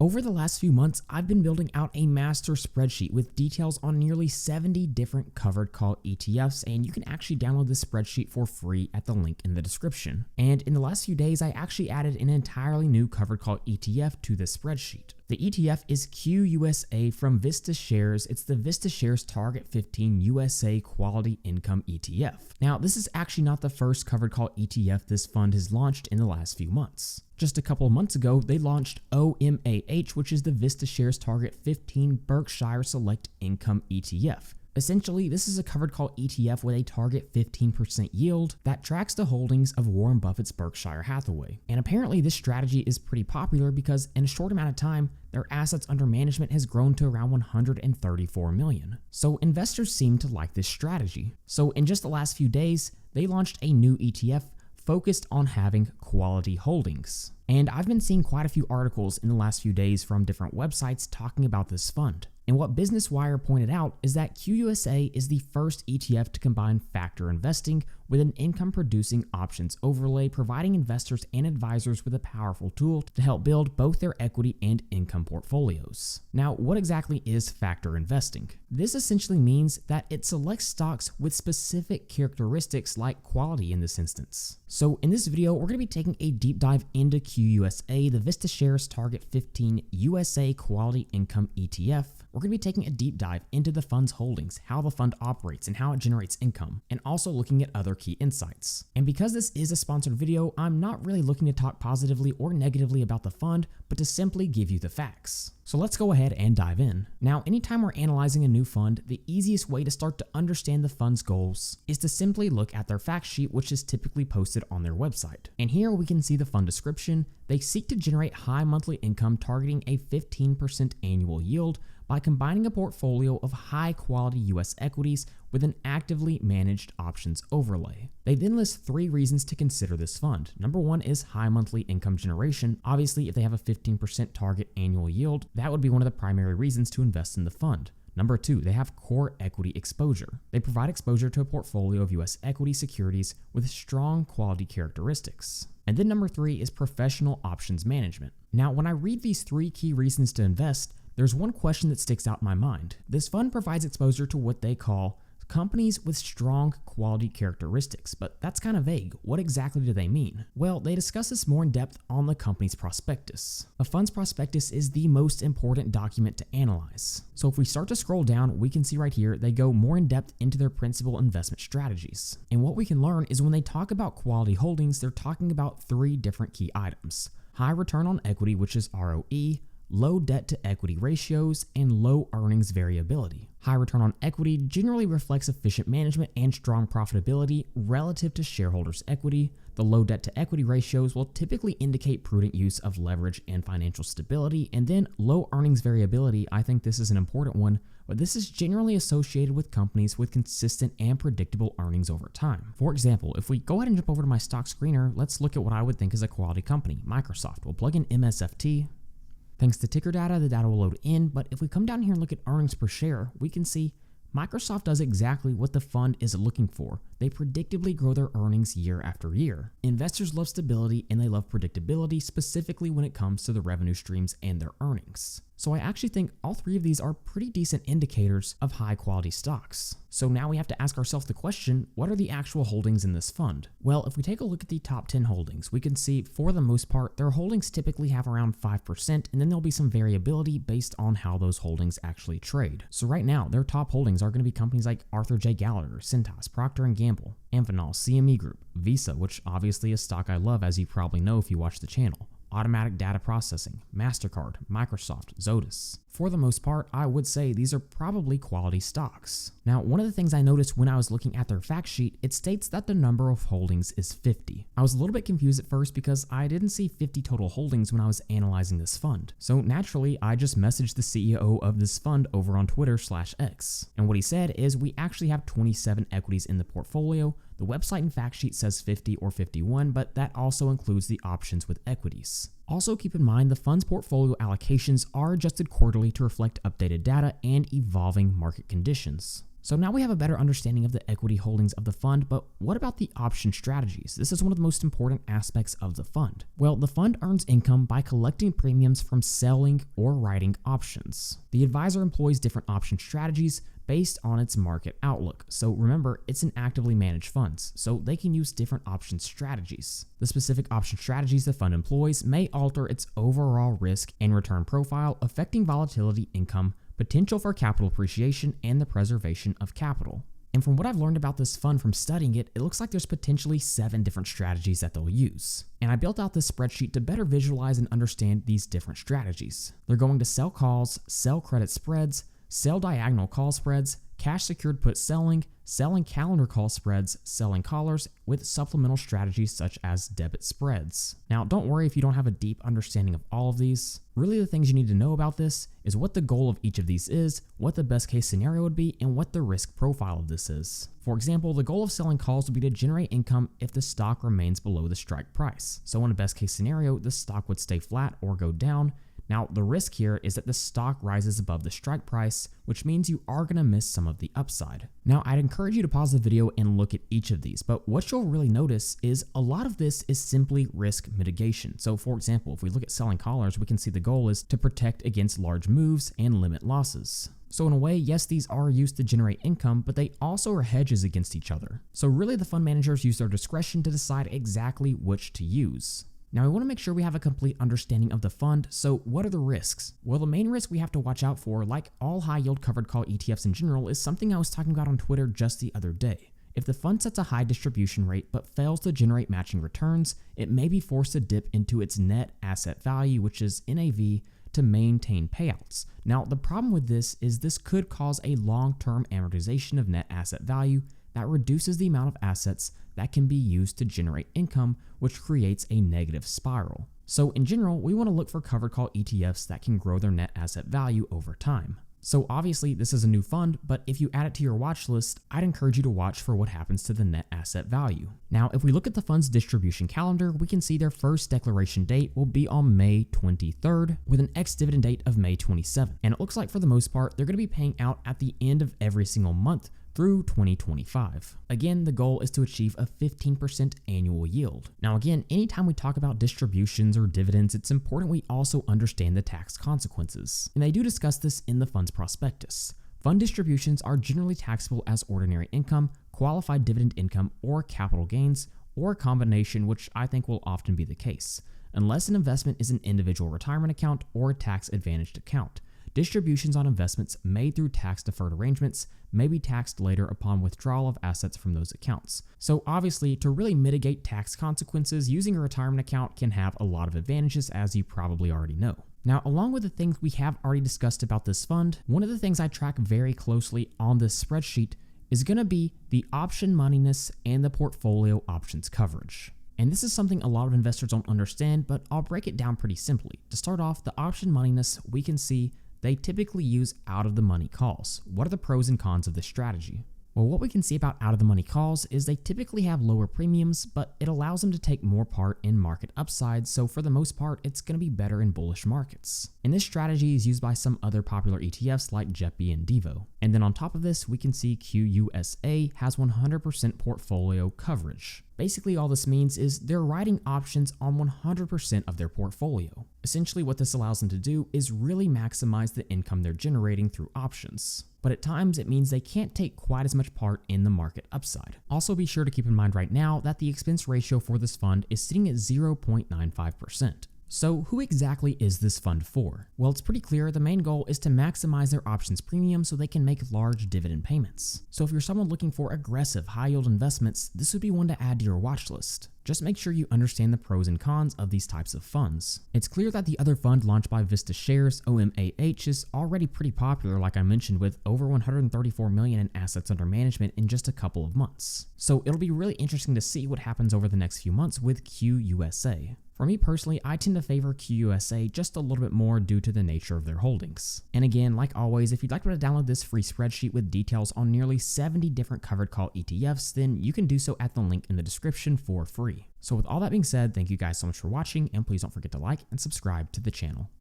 Over the last few months, I've been building out a master spreadsheet with details on nearly 70 different covered call ETFs, and you can actually download this spreadsheet for free at the link in the description. And in the last few days, I actually added an entirely new covered call ETF to this spreadsheet. The ETF is QUSA from Vista Shares. It's the Vista Shares Target 15 USA Quality Income ETF. Now, this is actually not the first covered call ETF this fund has launched in the last few months. Just a couple of months ago, they launched OMAH, which is the Vista Shares Target 15 Berkshire Select Income ETF. Essentially, this is a covered call ETF with a target 15% yield that tracks the holdings of Warren Buffett's Berkshire Hathaway. And apparently this strategy is pretty popular because in a short amount of time, their assets under management has grown to around 134 million. So investors seem to like this strategy. So in just the last few days, they launched a new ETF focused on having quality holdings. And I've been seeing quite a few articles in the last few days from different websites talking about this fund. And what Business Wire pointed out is that QUSA is the first ETF to combine factor investing with an income-producing options overlay, providing investors and advisors with a powerful tool to help build both their equity and income portfolios. Now, what exactly is factor investing? This essentially means that it selects stocks with specific characteristics like quality in this instance. So in this video, we're going to be taking a deep dive into QUSA, the Vista Shares Target 15 USA Quality Income ETF. We're going to be taking a deep dive into the fund's holdings, how the fund operates, and how it generates income, and also looking at other key insights. And because this is a sponsored video, I'm not really looking to talk positively or negatively about the fund, but to simply give you the facts. So let's go ahead and dive in. Now, anytime we're analyzing a new fund, the easiest way to start to understand the fund's goals is to simply look at their fact sheet, which is typically posted on their website. And here we can see the fund description. They seek to generate high monthly income targeting a 15% annual yield by combining a portfolio of high-quality U.S. equities with an actively managed options overlay. They then list 3 reasons to consider this fund. Number 1 is high monthly income generation. Obviously, if they have a 15% target annual yield, that would be one of the primary reasons to invest in the fund. Number 2, they have core equity exposure. They provide exposure to a portfolio of U.S. equity securities with strong quality characteristics. And then number 3 is professional options management. Now, when I read these 3 key reasons to invest, there's one question that sticks out in my mind. This fund provides exposure to what they call companies with strong quality characteristics, but that's kind of vague. What exactly do they mean? Well, they discuss this more in depth on the company's prospectus. A fund's prospectus is the most important document to analyze. So if we start to scroll down, we can see right here, they go more in depth into their principal investment strategies. And what we can learn is when they talk about quality holdings, they're talking about 3 different key items: high return on equity, which is ROE, low debt to equity ratios, and low earnings variability. High return on equity generally reflects efficient management and strong profitability relative to shareholders' equity. The low debt to equity ratios will typically indicate prudent use of leverage and financial stability. And then low earnings variability, I think this is an important one, but this is generally associated with companies with consistent and predictable earnings over time. For example, if we go ahead and jump over to my stock screener, let's look at what I would think is a quality company, Microsoft. We'll plug in MSFT. Thanks to ticker data, the data will load in, but if we come down here and look at earnings per share, we can see Microsoft does exactly what the fund is looking for. They predictably grow their earnings year after year. Investors love stability and they love predictability, specifically when it comes to the revenue streams and their earnings. So I actually think all 3 of these are pretty decent indicators of high quality stocks. So now we have to ask ourselves the question, what are the actual holdings in this fund? Well, if we take a look at the top 10 holdings, we can see for the most part, their holdings typically have around 5%, and then there'll be some variability based on how those holdings actually trade. So right now, their top holdings are going to be companies like Arthur J. Gallagher, Cintas, Procter & Gamble, Amphenol, CME Group, Visa, which obviously is stock I love as you probably know if you watch the channel, Automatic Data Processing, MasterCard, Microsoft, Zoetis. For the most part, I would say these are probably quality stocks. Now, one of the things I noticed when I was looking at their fact sheet, it states that the number of holdings is 50. I was a little bit confused at first because I didn't see 50 total holdings when I was analyzing this fund. So naturally, I just messaged the CEO of this fund over on Twitter/X. And what he said is we actually have 27 equities in the portfolio. The website and fact sheet says 50 or 51, but that also includes the options with equities. Also keep in mind the fund's portfolio allocations are adjusted quarterly to reflect updated data and evolving market conditions. So now we have a better understanding of the equity holdings of the fund, but what about the option strategies? This is one of the most important aspects of the fund. Well, the fund earns income by collecting premiums from selling or writing options. The advisor employs different option strategies based on its market outlook. So remember, it's an actively managed fund, so they can use different option strategies. The specific option strategies the fund employs may alter its overall risk and return profile, affecting volatility, income, potential for capital appreciation, and the preservation of capital. And from what I've learned about this fund from studying it, it looks like there's potentially 7 different strategies that they'll use. And I built out this spreadsheet to better visualize and understand these different strategies. They're going to sell calls, sell credit spreads, sell diagonal call spreads, cash secured put selling, selling calendar call spreads, selling callers, with supplemental strategies such as debit spreads. Now, don't worry if you don't have a deep understanding of all of these. Really, the things you need to know about this is what the goal of each of these is, what the best case scenario would be, and what the risk profile of this is. For example, the goal of selling calls would be to generate income if the stock remains below the strike price. So in a best case scenario, the stock would stay flat or go down. Now, the risk here is that the stock rises above the strike price, which means you are going to miss some of the upside. Now, I'd encourage you to pause the video and look at each of these, but what you'll really notice is a lot of this is simply risk mitigation. So for example, if we look at selling callers, we can see the goal is to protect against large moves and limit losses. So in a way, yes, these are used to generate income, but they also are hedges against each other. So really the fund managers use their discretion to decide exactly which to use. Now, we want to make sure we have a complete understanding of the fund, so what are the risks? Well, the main risk we have to watch out for, like all high-yield covered call ETFs in general, is something I was talking about on Twitter just the other day. If the fund sets a high distribution rate but fails to generate matching returns, it may be forced to dip into its net asset value, which is NAV, to maintain payouts. Now, the problem with this is this could cause a long-term amortization of net asset value that reduces the amount of assets that can be used to generate income, which creates a negative spiral. So in general, we want to look for covered call ETFs that can grow their net asset value over time. So obviously this is a new fund, but if you add it to your watch list, I'd encourage you to watch for what happens to the net asset value. Now, if we look at the fund's distribution calendar, we can see their first declaration date will be on May 23rd with an ex-dividend date of May 27th. And it looks like for the most part, they're going to be paying out at the end of every single month through 2025. Again, the goal is to achieve a 15% annual yield. Now again, anytime we talk about distributions or dividends, it's important we also understand the tax consequences. And they do discuss this in the fund's prospectus. Fund distributions are generally taxable as ordinary income, qualified dividend income, or capital gains, or a combination, which I think will often be the case, unless an investment is an individual retirement account or a tax-advantaged account. Distributions on investments made through tax-deferred arrangements may be taxed later upon withdrawal of assets from those accounts. So obviously, to really mitigate tax consequences, using a retirement account can have a lot of advantages, as you probably already know. Now, along with the things we have already discussed about this fund, one of the things I track very closely on this spreadsheet is going to be the option moneyness and the portfolio options coverage. And this is something a lot of investors don't understand, but I'll break it down pretty simply. To start off, the option moneyness, we can see they typically use out-of-the-money calls. What are the pros and cons of this strategy? Well, what we can see about out-of-the-money calls is they typically have lower premiums, but it allows them to take more part in market upside, so for the most part, it's going to be better in bullish markets. And this strategy is used by some other popular ETFs like JEPI and Devo. And then on top of this, we can see QUSA has 100% portfolio coverage. Basically, all this means is they're writing options on 100% of their portfolio. Essentially, what this allows them to do is really maximize the income they're generating through options. But at times, it means they can't take quite as much part in the market upside. Also, be sure to keep in mind right now that the expense ratio for this fund is sitting at 0.95%. So who exactly is this fund for? Well, it's pretty clear the main goal is to maximize their options premium so they can make large dividend payments. So if you're someone looking for aggressive high-yield investments, this would be one to add to your watch list. Just make sure you understand the pros and cons of these types of funds. It's clear that the other fund launched by Vista Shares, OMAH, is already pretty popular, like I mentioned, with over 134 million in assets under management in just a couple of months. So it'll be really interesting to see what happens over the next few months with QUSA. For me personally, I tend to favor QUSA just a little bit more due to the nature of their holdings. And again, like always, if you'd like to download this free spreadsheet with details on nearly 70 different covered call ETFs, then you can do so at the link in the description for free. So with all that being said, thank you guys so much for watching, and please don't forget to like and subscribe to the channel.